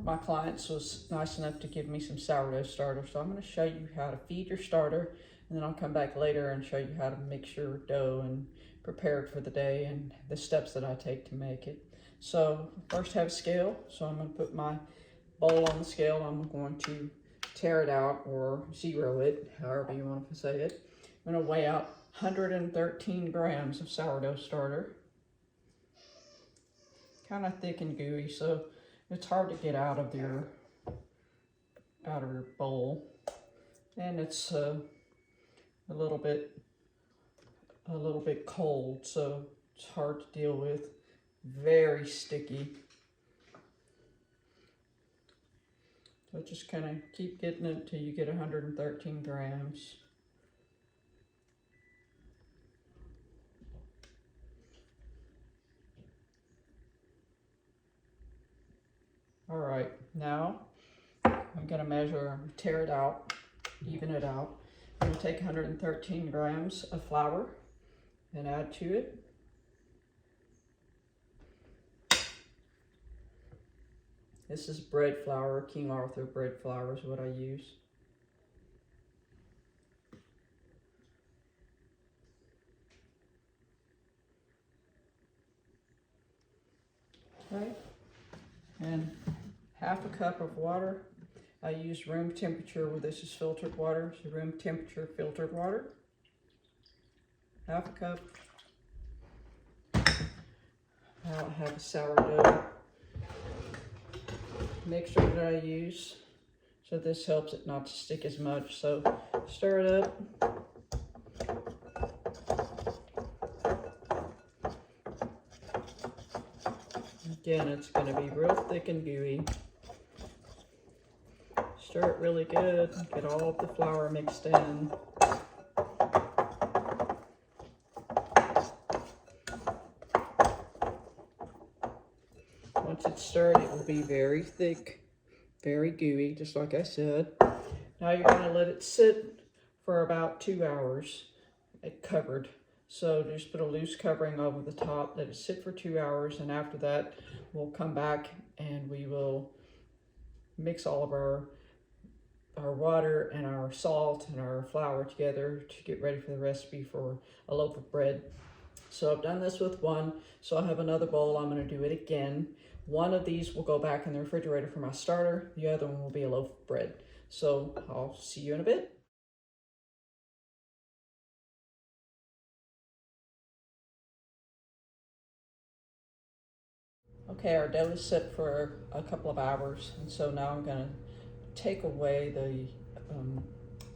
my clients was nice enough to give me some sourdough starter. So I'm going to show you how to feed your starter, and then I'll come back later and show you how to mix your dough and prepare it for the day and the steps that I take to make it. So first have a scale. So I'm going to put my bowl on the scale. I'm going to tear it out or zero it, however you want to say it. I'm going to weigh out 113 grams of sourdough starter. Kind of thick and gooey, so it's hard to get out of your bowl, and it's a little bit cold, so it's hard to deal with. Very sticky. So just kind of keep getting it till you get 113 grams. All right, now I'm gonna measure, tear it out, even it out. I'm gonna take 113 grams of flour and add to it. This is bread flour, King Arthur bread flour is what I use. Okay, and half a cup of water. I use room temperature, well, this is filtered water, so room temperature filtered water. Half a cup. I'll have a sourdough mixture that I use, so this helps it not to stick as much. So stir it up. Again, it's going to be real thick and gooey. Stir it really good, get all of the flour mixed in. Once it's stirred, it will be very thick, very gooey, just like I said. Now you're going to let it sit for about 2 hours, covered. So just put a loose covering over the top, let it sit for 2 hours, and after that, we'll come back and we will mix all of our water and our salt and our flour together to get ready for the recipe for a loaf of bread. So I've done this with one, so I have another bowl. I'm going to do it again. One of these will go back in the refrigerator for my starter. The other one will be a loaf of bread. So I'll see you in a bit. Okay, our dough is set for a couple of hours, and so now I'm going to take away the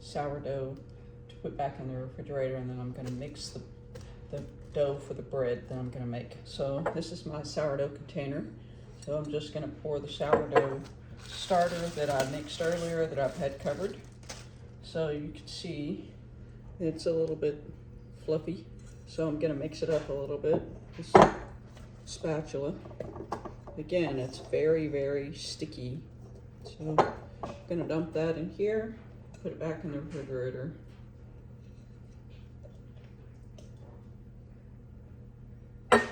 sourdough to put back in the refrigerator, and then I'm going to mix the dough for the bread that I'm going to make. So this is my sourdough container. So I'm just going to pour the sourdough starter that I mixed earlier that I've had covered. So you can see it's a little bit fluffy. So I'm going to mix it up a little bit. This spatula. Again, it's very, very sticky. So I'm going to dump that in here, put it back in the refrigerator. I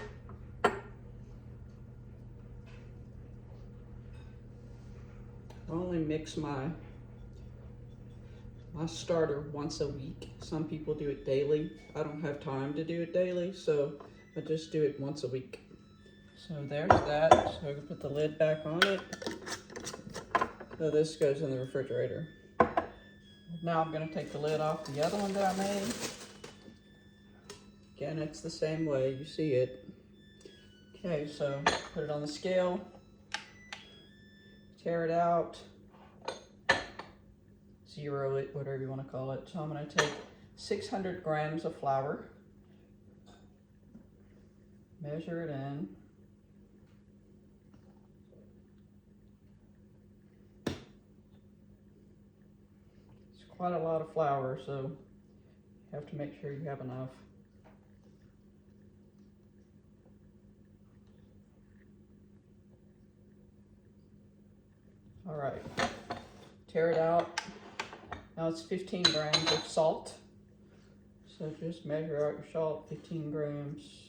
only mix my starter once a week. Some people do it daily. I don't have time to do it daily, so I just do it once a week. So there's that. So I can put the lid back on it. So this goes in the refrigerator. Now I'm going to take the lid off the other one that I made. Again, it's the same way. You see it. Okay, so put it on the scale. Tear it out, zero it, whatever you want to call it. So I'm going to take 600 grams of flour, measure it in. It's quite a lot of flour, so you have to make sure you have enough. All right, tear it out. Now it's 15 grams of salt. So just measure out your salt, 15 grams.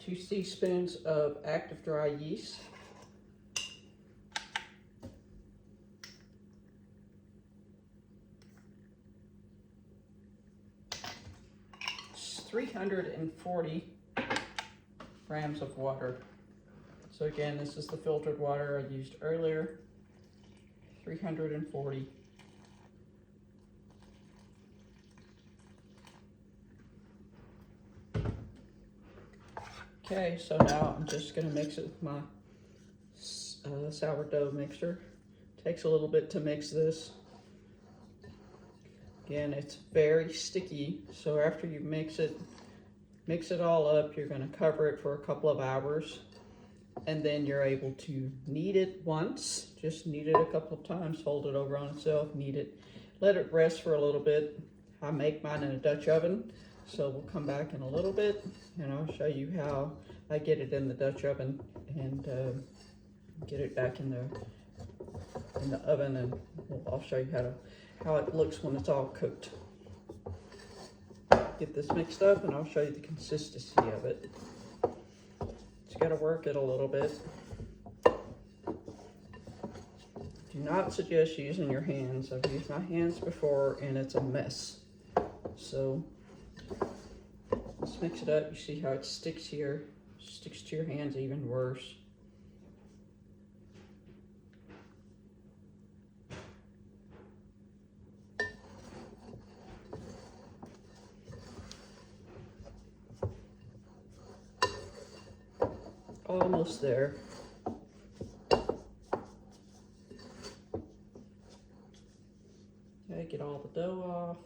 2 teaspoons of active dry yeast, 340 grams of water. So again, this is the filtered water I used earlier, 340. Okay, so now I'm just gonna mix it with my sourdough mixer. Takes a little bit to mix this. Again, it's very sticky, so after you mix it all up, you're gonna cover it for a couple of hours, and then you're able to knead it once. Just knead it a couple of times, hold it over on itself, knead it, let it rest for a little bit. I make mine in a Dutch oven, so we'll come back in a little bit and I'll show you how I get it in the Dutch oven and get it back in the oven, and I'll show you how it looks when it's all cooked. Get this mixed up and I'll show you the consistency of it. Just gotta work it a little bit. Do not suggest using your hands. I've used my hands before and it's a mess. So let's mix it up. You see how it sticks here, sticks to your hands even worse. Almost there. Okay, get all the dough off.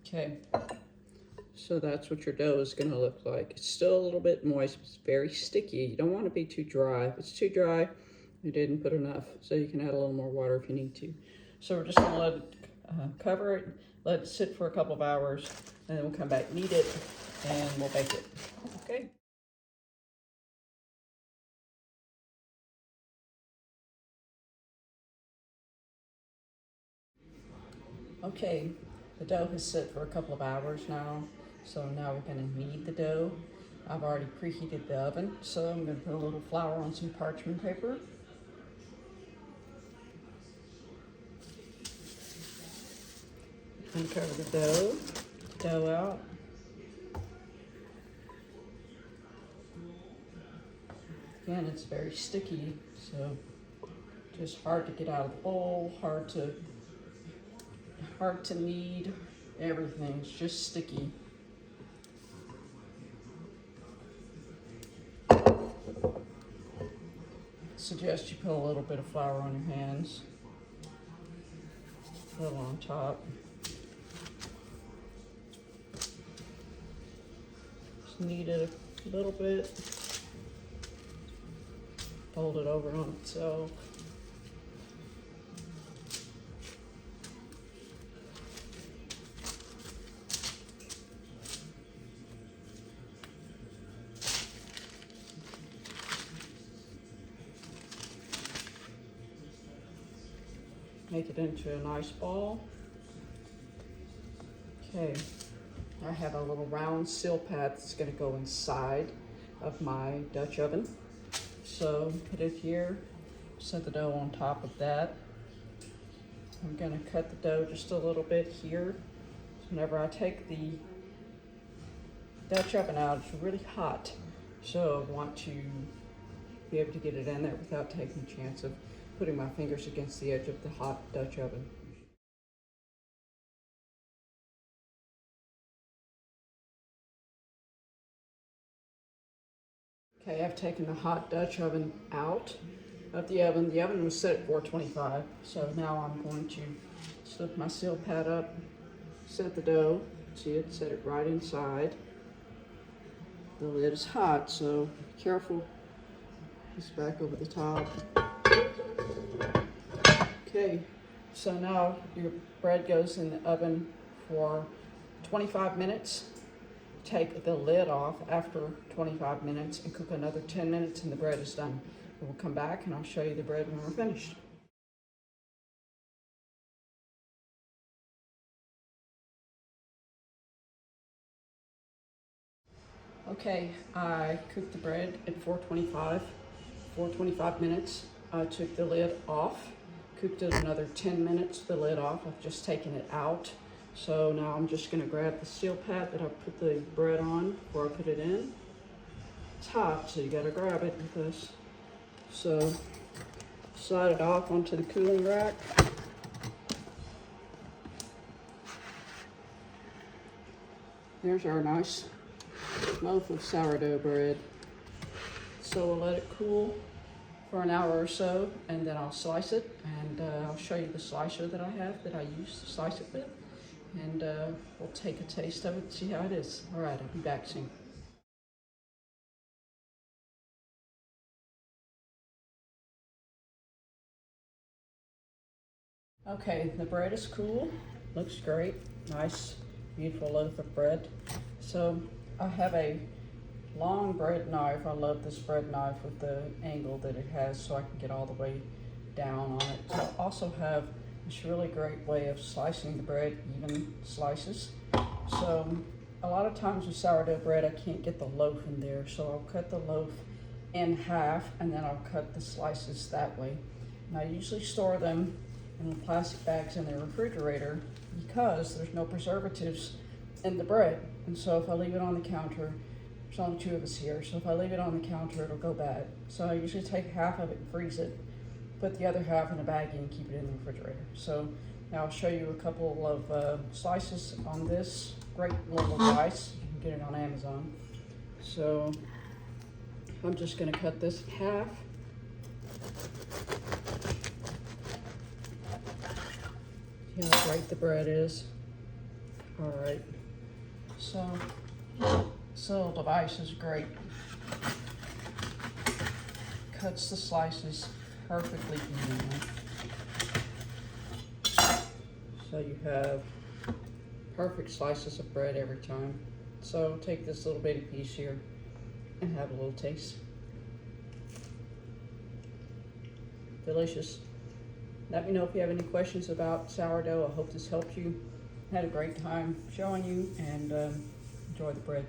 Okay, so that's what your dough is gonna look like. It's still a little bit moist, it's very sticky. You don't want to be too dry. If it's too dry, you didn't put enough, so you can add a little more water if you need to. So we're just gonna let it cover it, let it sit for a couple of hours, and then we'll come back, knead it, and we'll bake it. Okay. Okay, the dough has sit for a couple of hours now, so now we're gonna knead the dough. I've already preheated the oven, so I'm gonna put a little flour on some parchment paper. Uncover the dough out. Again, it's very sticky, so just hard to get out of the bowl, hard to knead, everything. It's just sticky. Suggest you put a little bit of flour on your hands, a little on top. Just knead it a little bit, fold it over on itself. Make it into a nice ball. Okay, I have a little round Silpat that's gonna go inside of my Dutch oven. So put it here, set the dough on top of that. I'm gonna cut the dough just a little bit here. So whenever I take the Dutch oven out, it's really hot. So I want to be able to get it in there without taking a chance of putting my fingers against the edge of the hot Dutch oven. Okay, I've taken the hot Dutch oven out of the oven. The oven was set at 425, so now I'm going to slip my Silpat up, set the dough, see it, set it right inside. The lid is hot, so be careful. It's back over the top. Okay, so now your bread goes in the oven for 25 minutes. Take the lid off after 25 minutes and cook another 10 minutes and the bread is done. we'll come back and I'll show you the bread when we're finished. Okay, I cooked the bread at 425 minutes. I took the lid off, cooked it another 10 minutes, the lid off. I've just taken it out. So now I'm just gonna grab the Silpat that I put the bread on before I put it in. It's hot, so you gotta grab it with this. So slide it off onto the cooling rack. There's our nice loaf of sourdough bread. So we'll let it cool for an hour or so, and then I'll slice it, and I'll show you the slicer that I have that I use to slice it with, and we'll take a taste of it and see how it is. All right, I'll be back soon. Okay, the bread is cool, looks great, nice, beautiful loaf of bread. So I have a long bread knife. I love this bread knife with the angle that it has so I can get all the way down on it. I also have this really great way of slicing the bread, even slices. So a lot of times with sourdough bread I can't get the loaf in there, so I'll cut the loaf in half and then I'll cut the slices that way. And I usually store them in the plastic bags in the refrigerator because there's no preservatives in the bread. And so if I leave it on the counter, there's only 2 of us here, so if I leave it on the counter, it'll go bad. So I usually take half of it and freeze it, put the other half in a baggie and keep it in the refrigerator. So now I'll show you a couple of slices on this great little dice. You can get it on Amazon. So I'm just gonna cut this in half. See how great the bread is? All right, so this little device is great. Cuts the slices perfectly evenly. So you have perfect slices of bread every time. So take this little bitty piece here and have a little taste. Delicious. Let me know if you have any questions about sourdough. I hope this helped you. Had a great time showing you, and enjoy the bread.